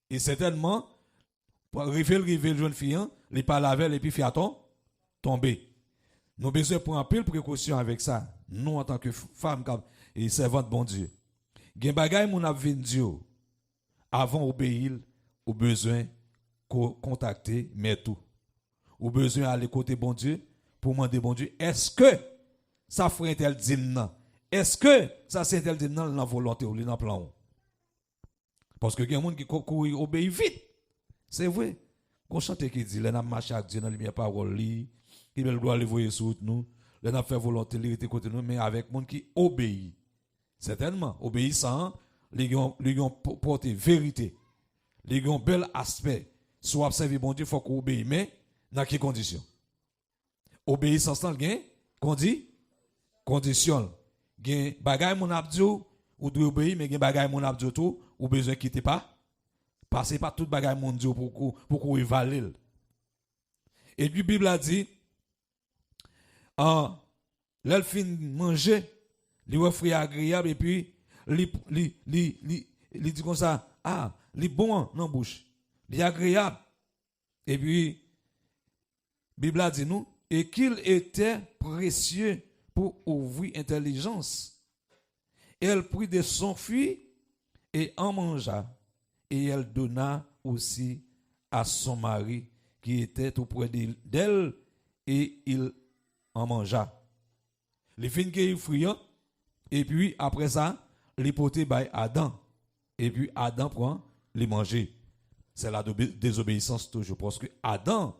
Speaker 1: Et certainement, pour arriver le jeune fille, il parle avec elle et puis fait tomber. Nous avons besoin de prendre un peu de précaution avec ça. Nous, en tant que femmes et servantes, bon Dieu. Il y a des choses que nous avons dit avant d'obéir, au besoin de contacter, mais tout. Au besoin d'aller côté bon Dieu pour demander bon Dieu, est-ce que ça ferait tel dit non? Est-ce que ça c'est tel dit non dans la volonté ou dans le plan? Parce que il y a des gens qui obéissent vite. C'est vrai. Qu'on chante qui dit, là, n'a marché avec Dieu dans la lumière parole, qui a le droit de voyer sur nous, là, n'a fait volonté, il était côté nous, mais avec des gens qui obéissent. Certainement, obéissant, les ont porté vérité, les ont bel aspect. Soit observer bon Dieu, il faut qu'on obéisse, mais dans quelles conditions? Obéissance dans le gain, qu'on dit, condition. Gain bagay mon abdou, ou doit obéir, mais gain bagay mon abdou tout, ou besoin quitter pas. Passez pas tout bagay mon Dieu pour qu'on évalue. Et puis, la Bible a dit, l'elfin manger, les offrir agréable, et puis, il dit comme ça, les bon dans la bouche, les agréable. Et puis, la Bible a dit nous, et qu'il était précieux pour ouvrir intelligence. Elle prit de son fruit et en mangea. Et elle donna aussi à son mari qui était auprès d'elle et il en mangea. Les fins qui fruit et puis après ça, les potés by Adam. Et puis Adam prend les manger. C'est la désobéissance toujours parce que Adam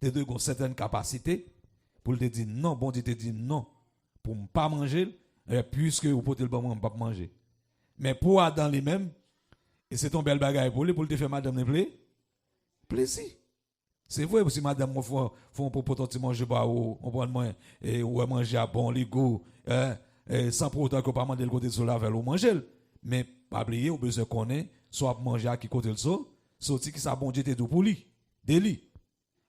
Speaker 1: te donne une certaine capacité pour te dire non, bon Dieu te dit non pour ne pas manger puisque vous pouvez le bon pas manger. Mais pour Adam lui-même, et c'est ton bel bagage pour lui, pour te faire madame ne plaisir. C'est vrai, si madame faut pour potentiel manger pas ou on prend moins et ou manger à bon les goûts sans pour autant que pas demander le côté de la vers ou manger. Mais pas oublier au besoin qu'on est soit manger à qui côté le so, sorti qui ça bon Dieu te do pour lui, de lui.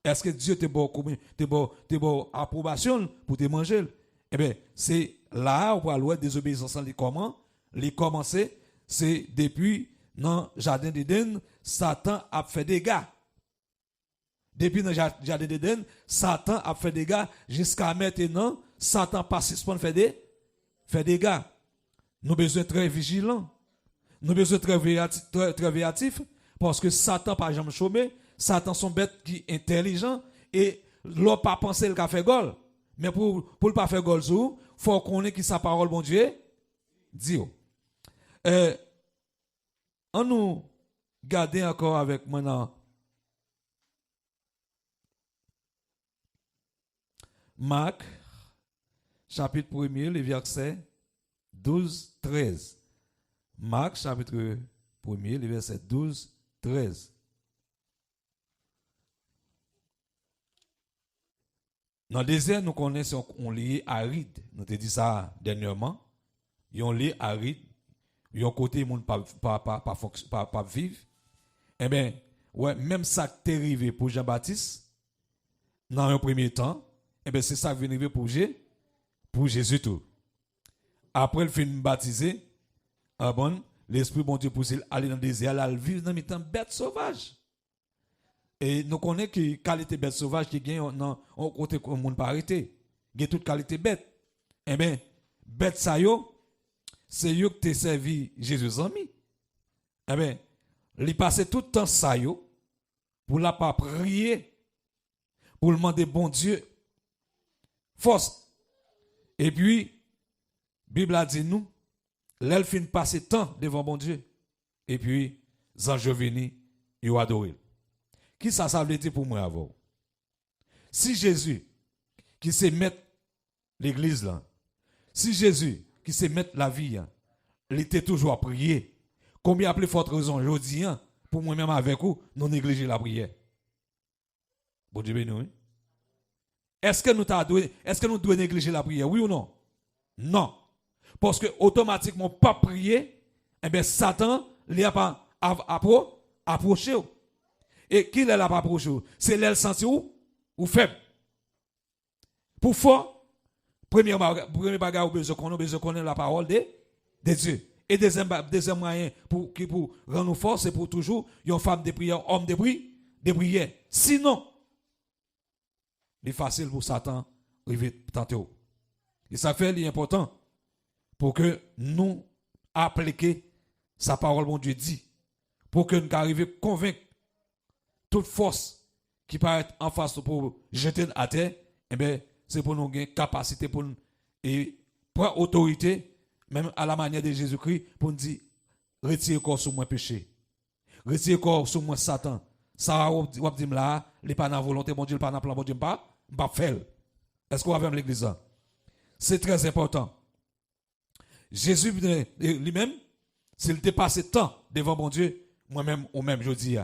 Speaker 1: Est-ce que Dieu te bon approbation pour te manger? Eh bien, c'est là où on va désobéissance comment les commencer, c'est depuis dans le jardin d'Éden, Satan a fait des dégâts. Depuis dans le jardin d'Éden, Satan a fait des dégâts. Jusqu'à maintenant, Satan persiste pour faire des dégâts. Nous avons besoin de très vigilants. Nous avons besoin de très véatifs. Parce que Satan pas jamais chômé. Satan son bête qui est intelligent. Et l'on pas pensé le fait gol. Mais pour ne pas faire gol, il faut qu'on ait qui sa parole, bon Dieu, dit. On nous garde encore avec maintenant Marc, chapitre 1er, les versets 12-13. Marc, chapitre 1er, les versets 12-13. Dans le désert, nous connaissons on lit aride. Nous te dit ça dernièrement. On lit aride. Yon côté moun pas vivre. Eh bien, ouais, même ça qui est arrivé pour Jean-Baptiste, dans un premier temps, eh bien, c'est ça qui est arrivé pour Jésus tout. Après le film baptisé, l'Esprit bon Dieu pousse aller dans le désert, aller vivre dans les temps bête sauvage. Et nous connaissons que qualité bête sauvage qui gagne dans un côté que le monde pas arrêté. Il y a toute qualité bête. Eh bien, bête ça yo, c'est eux qui te servi Jésus ami. Eh bien, il passe tout le temps ça yo pour la pas prier, pour demander bon Dieu force. Et puis, Bible a dit nous, l'elfin passe temps devant bon Dieu. Et puis, anges venus, ils adoré. Qui ça veut dire pour moi avant? Si Jésus, qui sait mettre l'église là, si Jésus, qui sait mettre la vie, il était toujours à prier. Combien de forte raison aujourd'hui, pour moi-même avec vous, nous négliger la prière? Bon Dieu béni. Est-ce que nous devons négliger la prière, oui ou non? Non. Parce que automatiquement, pas prier, eh bien, Satan, il n'a pas approché. Et qui l'a pas approché? C'est l'aile senti ou faible. Pour fort, premier bagage, besoin qu'on ait la parole de Dieu. Et deuxième moyen pour rendre nous forts, c'est pour toujours une femme de prière, homme de prière. Sinon, c'est facile pour Satan de tenter. Et ça fait l'important pour que nous appliquions sa parole, mon Dieu dit, pour que nous arrivions à convaincre toute force qui paraît en face pour jeter à terre, eh bien, c'est pour nous gagner capacité pour nous et prendre autorité, même à la manière de Jésus-Christ, pour nous dire, retirez corps sur moi péché. Retirez corps sur moi Satan. Ça, on dit là, les pas dans la volonté, mon Dieu, pas dans le plan, mon Dieu, pas faire. Est-ce qu'on va même l'église? C'est très important. Jésus lui-même, s'il dépasse temps devant mon Dieu, moi-même, ou même, je dis,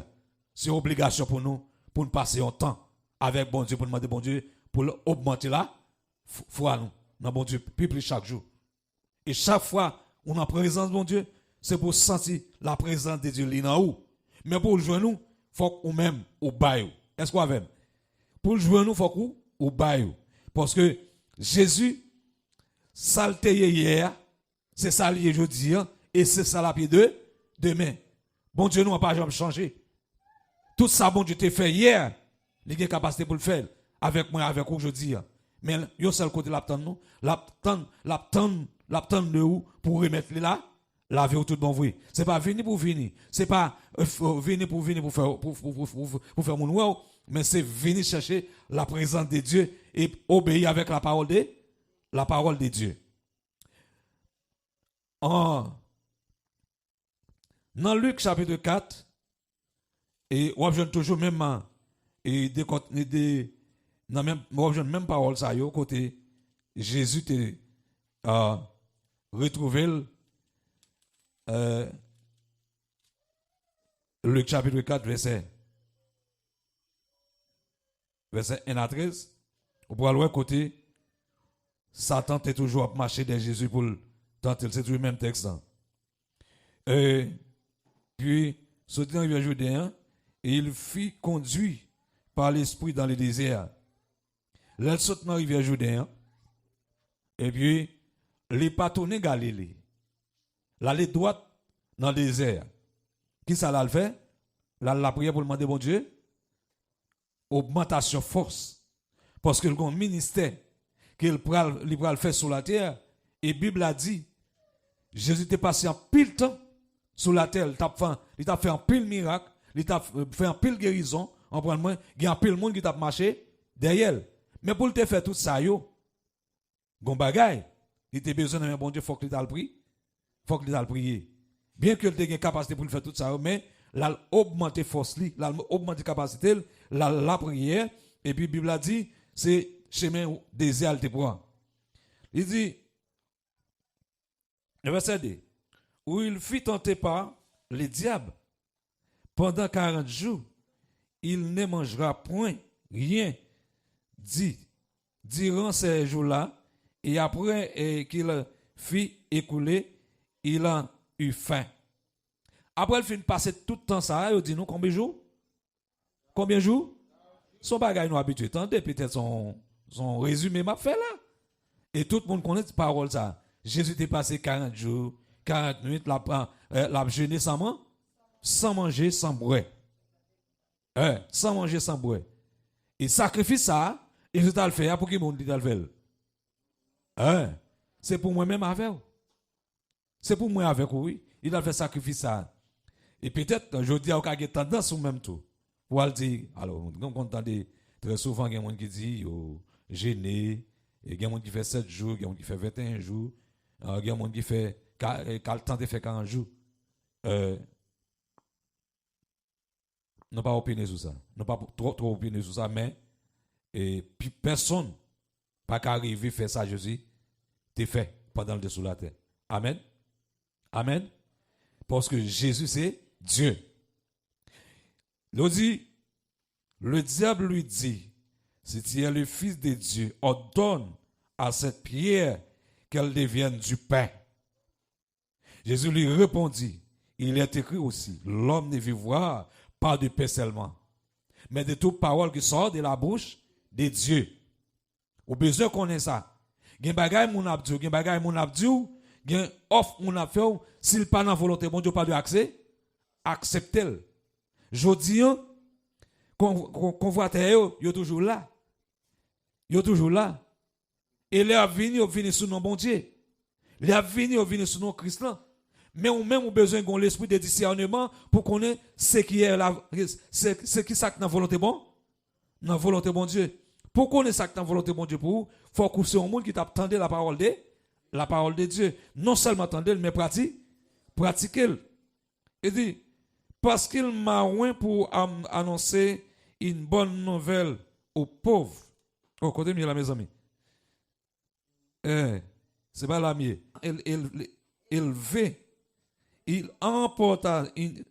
Speaker 1: c'est obligation pour nous passer un temps avec bon Dieu, pour demander bon Dieu, pour augmenter la foi nous, dans bon Dieu, plus chaque jour. Et chaque fois, on a présence de bon Dieu, c'est pour sentir la présence de Dieu là où. Mais pour le jouer nous, il faut qu'on même au bail. Est-ce qu'on a même? Pour le jouer nous, il faut qu'on au bail. Parce que Jésus, saleté hier, c'est ça lié aujourd'hui, et c'est ça la pied de demain. Bon Dieu, nous n'a pas jamais changé. Tout ça, bon Dieu, t'a fait hier, il a capacité pour le faire, avec moi, avec aujourd'hui. Mais il y a un seul côté, l'attend nous, l'attend de où pour remettre là, la vie au tout bon vrai. C'est pas venir pour venir, c'est pas venir pour faire mon wow, mais c'est venir chercher la présence de Dieu et obéir avec la parole de Dieu. Dans Luc chapitre 4, et on a toujours même même parole ça yo côté Jésus te retrouvé Luc chapitre 4 verset 1 à 13. On pourra voir côté Satan est toujours marché de Jésus pour tenter, c'est toujours le même texte. Puis sorti dans le Judéen et il fut conduit par l'esprit dans le désert. Là, il saute dans la rivière Judéen et puis il est pas tourné Galilée. Là, il est droit dans le désert. Qui ça l'a fait? Là, la prière pour demander bon Dieu augmentation force. Parce que le ministère qu'il va faire sur la terre, et la Bible a dit, Jésus était passé en pile temps sur la terre, il t'a fait un pile miracle, il t'a fait un pile guérison, il y a un pile monde qui t'a marché derrière. Mais pour te faire tout ça, gon bagay, il était besoin de bon Dieu, faut que il prie, faut que il prier. Bien que il ait capacité pour faire tout ça, mais la augmenter force, la augmenter capacité, la prière, et puis la Bible a dit, c'est chemin désert te prend. Il dit, le verset 2, où il fut tenté par les diables pendant 40 jours, il ne mangera point rien dit durant ces jours-là, et après qu'il fit écouler, il a eu faim. Après, il finit passer tout le temps ça, il dit nous combien de jours? Combien de jours? Son bagage nous habitué. Attendez, peut-être son résumé m'a fait là. Et tout le monde connaît cette parole ça. Jésus était passé 40 jours, 40 minutes, l'a jeûné sans manger, sans boire. Sans manger, sans boire. Et sacrifice ça, et je t'ai le fait pour qui monde dit le faire. C'est pour moi-même avec vous. C'est pour moi avec vous, oui. Il a fait sacrifice ça. Et peut-être, je dis, il y a tendance au même tout. Pour dire, alors, on entend très souvent, il y a des gens qui disent, gêné, il y a des gens qui fait 7 jours, il y a des gens qui fait 21 jours, il y a des gens qui fait, le temps de faire 40 jours. Non pas opiner sur ça. Non pas trop opiner sur ça, mais puis personne pas qu'arriver à faire ça, Jésus, t'es fait pendant le dessous de la terre. Amen. Amen. Parce que Jésus, c'est Dieu. Le diable lui dit, si tu es le Fils de Dieu, ordonne à cette pierre qu'elle devienne du pain. Jésus lui répondit, il est écrit aussi, l'homme ne vivra pas de pain seulement, mais de toute parole qui sort de la bouche de Dieu. Au besoin qu'on ait ça. Gen bagay moun abdou, gen bagay moun abdou, gen offre moun a fait, s'il pas dans volonté, bon Dieu pas de accès, acceptez-le. Jodi, convoitez yo toujours là. Yo toujours là. Et les venir, venir sous nom bon Dieu. Les venir sous nom Christ là. Mais on même besoin de l'esprit de discernement pour connaître ce qui est la ce qui ça dans volonté bon, dans volonté bon Dieu. Pour connaître ça dans volonté bon Dieu pour faut que c'est un monde qui t'attendait la parole de Dieu, non seulement attendre mais pratiquer. Il dit parce qu'il m'a oint pour annoncer une bonne nouvelle aux pauvres. Oh, côté mieux là mes amis. C'est pas la mienne. Il veut. Il emporta une.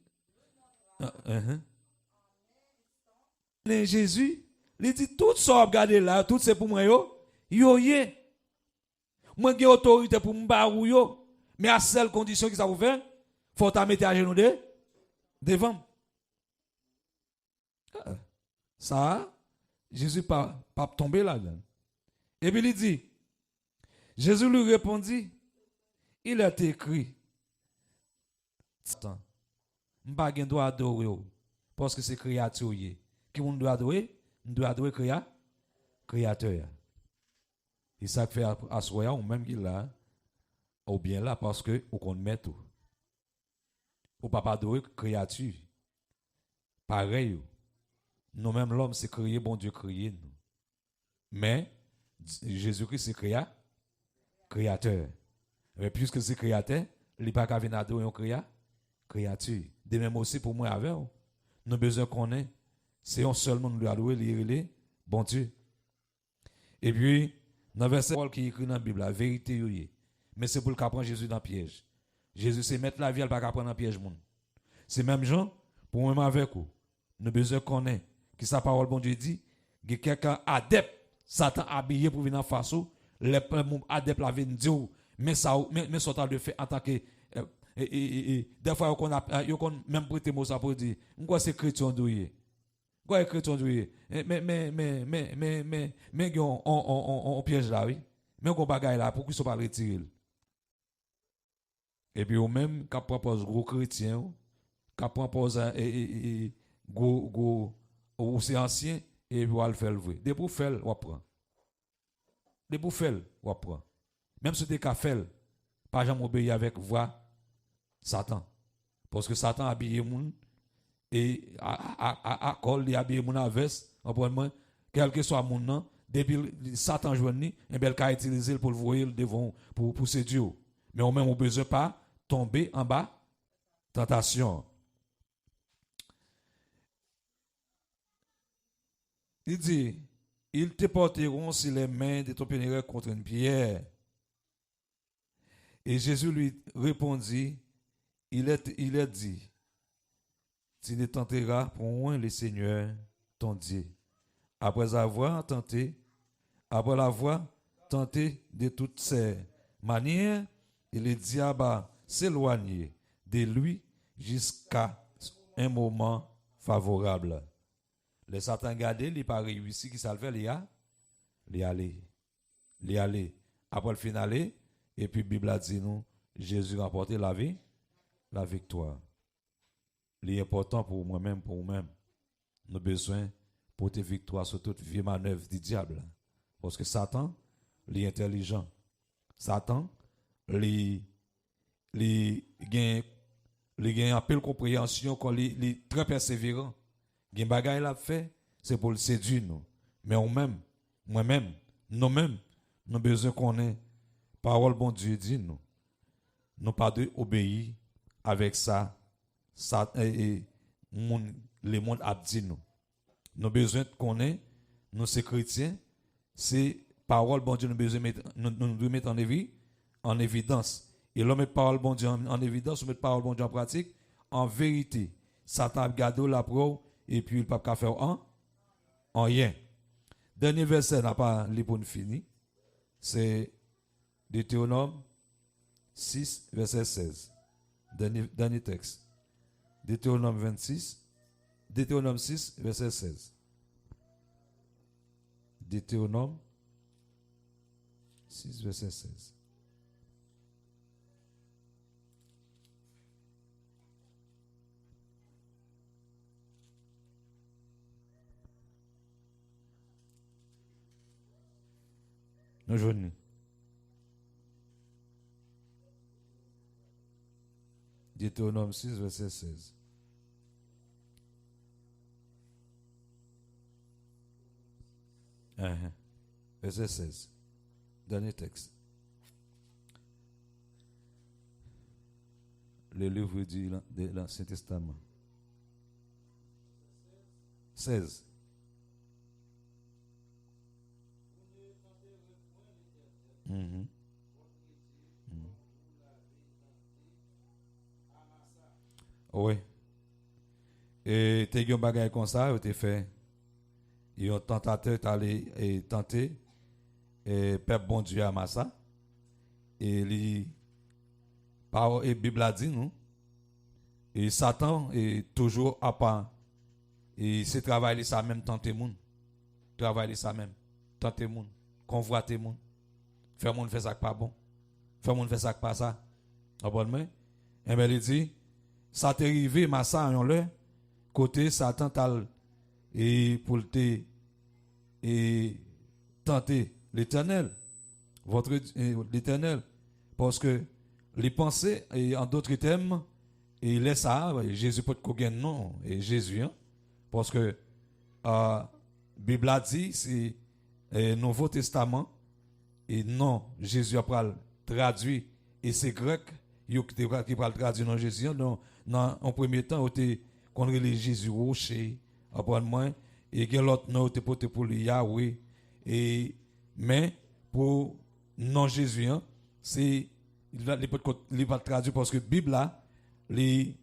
Speaker 1: Jésus, il dit tout ça, regardez là, tout c'est pour moi, yo, yé. Moi, j'ai autorité pour me barrer, yo. Mais à seule condition que ça vous fait, faut ta mettre à genoux devant. Ça, Jésus pas tomber là-dedans. Et puis il dit, Jésus lui répondit, il est écrit, je ne pas doit adorer parce que c'est créature qui on doit adorer, on doit adorer créateur. Et ça fait à soi ou même qu'il là ou bien là parce que on met tout. Ou pas adorer créature. Pareil. Nous même l'homme c'est créé, bon Dieu créé nous. Mais Jésus-Christ c'est créateur. Mais puisque c'est créateur, il n'est pas qu'à venir adorer un créature. De même aussi pour moi avec nous besoin qu'on ait, c'est un seul monde doit adorer les bon Dieu. Et puis dans le verset qui est écrit dans la Bible, la vérité mais c'est pour le prendre Jésus dans le piège. Jésus c'est mettre la vie, elle pas prendre dans le piège monde. C'est même gens pour moi avec vous. Nous besoin qu'on ait qui sa parole bon Dieu dit, que quelqu'un adepte Satan habillé pour venir en face les adeptes la viennent dire mais ça mais ça de fait attaquer des fois qu'on a même prêter mot ça pour dire quoi c'est chrétien doué quoi chrétien doué mais on piège là oui mais on bagaille là pour qu'ils soit pas retirer et puis ou même qu'a propose gros chrétien qu'a propose gros ou c'est ancien et puis on le faire le vrai de pour faire on prend de pour faire on prend même si tu es fait pas jamais obéir avec voix Satan parce que Satan a habillé moun et à col il a habillé moun à veste en quel que soit moun nan depuis Satan joindre et bel ka utiliser pour le voyer devant pour séduire mais on même on besoin pas tomber en bas tentation. Il dit ils te porteront sur les mains de ton pénéreux contre une pierre. Et Jésus lui répondit, il est dit, tu ne tenteras point le Seigneur ton Dieu. Après l'avoir tenté de toutes ces manières, et le diable s'éloigner de lui jusqu'à un moment favorable. Le Satan gardé, il n'a pas réussi, qui ça le fait, il aller. Après le finale, et puis la Bible a dit nous, Jésus a remporté la vie, la victoire. Il est important pour moi-même, pour vous-même. Nous avons besoin de porter victoire sur toute vie manœuvre du diable. Parce que Satan, il est intelligent. Satan, il a un peu de compréhension, il est très persévérant. Il y a des choses fait, c'est pour le séduire nous. Mais moi-même, nous-mêmes, nous avons besoin qu'on ait parole bon Dieu dit nous. Nous pas de obéir avec ça les monde a dit nous. Nous avons besoin qu'on ait, nous ces chrétiens, c'est parole bon Dieu nous besoin nous devons mettre en évidence. Et l'homme met parole bon Dieu en évidence, met parole bon Dieu en pratique, en vérité. Satan a gardé la preuve et puis il ne peut pas faire en rien. Dernier verset n'a pas lu pour nous finir. C'est Deutéronome 6, verset 16. Dernier texte. Deutéronome 6, verset 16. Deutéronome 6, verset 16. Nous journée. Deutéronome 6, verset 16. Verset 16. Dernier texte. Le livre de l'Ancien Testament. 16. Oui. Et tu as un bagage comme ça, tu fait. Et un tentateur est allé tenter. Et peuple bon Dieu à Massa. Et la Bible a dit, nous. Et Satan est toujours à part. Et c'est travailler ça même, tenter moun. Travailler ça même. Tenter moun. Convoiter moun. Faire moun faire ça pas bon. Faire moun faire ça pas ça. Abonnement. Et bien il dit, ça t'est arrivé, Massa, en le côté Satan tal et pour te et tenter l'éternel. L'éternel. Parce que les pensées, et en d'autres termes, et il laisse ça, Jésus peut te non, et Jésus, hein, parce que la Bible a dit, c'est Nouveau Testament, et non, Jésus a traduit, et c'est grec, qui parle traduire non Jésus, en premier temps, on a Jésus rocher, après et que l'autre nom était pour le Yahweh, mais pour non Jésus, hein, c'est il va traduire parce que la Bible là, les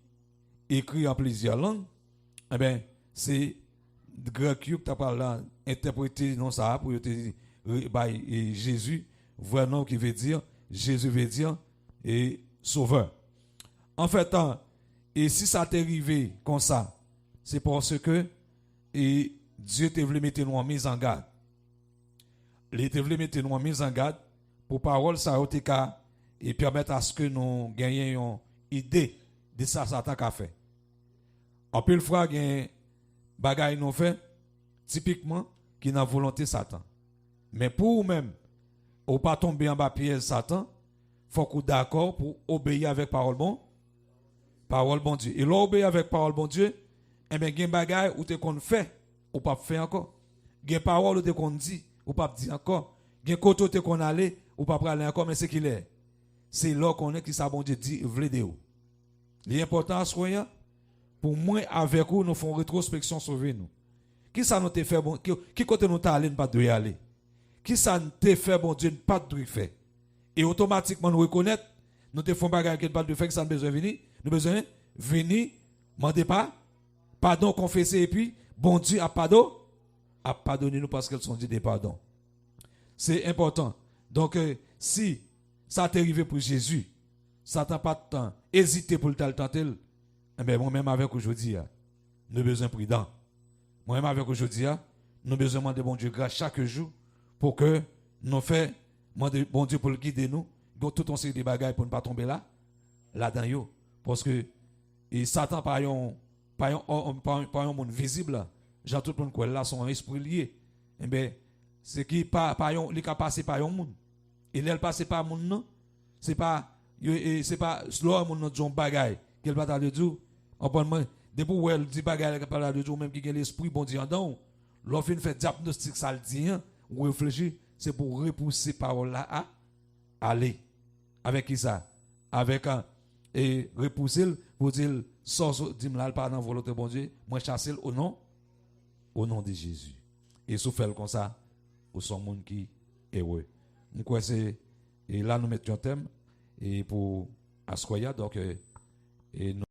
Speaker 1: écrit en plusieurs langues, eh bien, c'est grec qui t'a parlé interprété non ça pour Jésus, vraiment qui veut dire Jésus veut dire et sauveur. En fait, et si ça t'est arrivé comme ça, c'est parce que Dieu t'a voulu mettre nous en mise en garde. Il t'a voulu mettre nous en mise en garde pour parole ça et permettre à ce que nous gagnions une idée de ça Satan a fait. En plus, le fois, il y a des bagailles nous fait, typiquement, qui n'a volonté Satan. Mais pour vous-même, ou pas tomber en bas piège Satan, il faut qu'on d'accord pour obéir avec parole bon. Parole bon Dieu. Et l'obéir avec parole bon Dieu, eh bien, il y a des bagailles où tu qu'on fait, ou pas fait encore. Il y a des paroles où tu qu'on dit, ou pas dit encore. Il y a des côtés où tu qu'on allait, ou pas aller encore, mais c'est qu'il est. C'est là qu'on est qui ça bon Dieu dit, v'lé de ou. L'important, c'est pour moi, avec vous, nous faisons rétrospection sur nous. Qui ça nous te fait bon? Qui côté nous t'a allé, pas de y aller? Qui ça nous te fait bon Dieu, pas de faire? Et automatiquement, nous reconnaître, nous te faisons bagarre qui pas de faire, que ça nous besoin de venir. Nous besoin de venir, demandez pas, pardon, confesser, et puis, bon Dieu a pardonné nous parce qu'elles sont dit des pardons. C'est important. Donc, si ça t'est arrivé pour Jésus, ça t'a pas de temps, hésiter pour le tenter. Eh bien, moi-même avec aujourd'hui, nous avons besoin prudent. Moi-même avec aujourd'hui, nous avons besoin de bon Dieu grâce chaque jour pour que nous fassions bon Dieu pour le guider nous. Donc, tout on sait des bagailles pour ne pas tomber là-dedans. Parce que Satan, pas un monde visible, j'ai tout le monde là, son esprit lié. Eh bien, c'est qui pas il est passé par un monde. Il est passé par un monde, non? C'est pas slow monde dans bagaille qu'elle va t'aller dire en bon moment depuis où elle dit bagaille qu'elle parle de Dieu même qui a l'esprit bon Dieu en dedans l'offre fait diagnostic ça le dit ou réfléchir c'est pour repousser parole là à aller avec qui ça avec et repousser pour dire sors dit là pas dans volonté bon Dieu moi chasser au nom de Jésus et sous faire comme ça au son monde qui est heureux nous quoi c'est et là nous mettons un thème et pour Ascoya donc et nous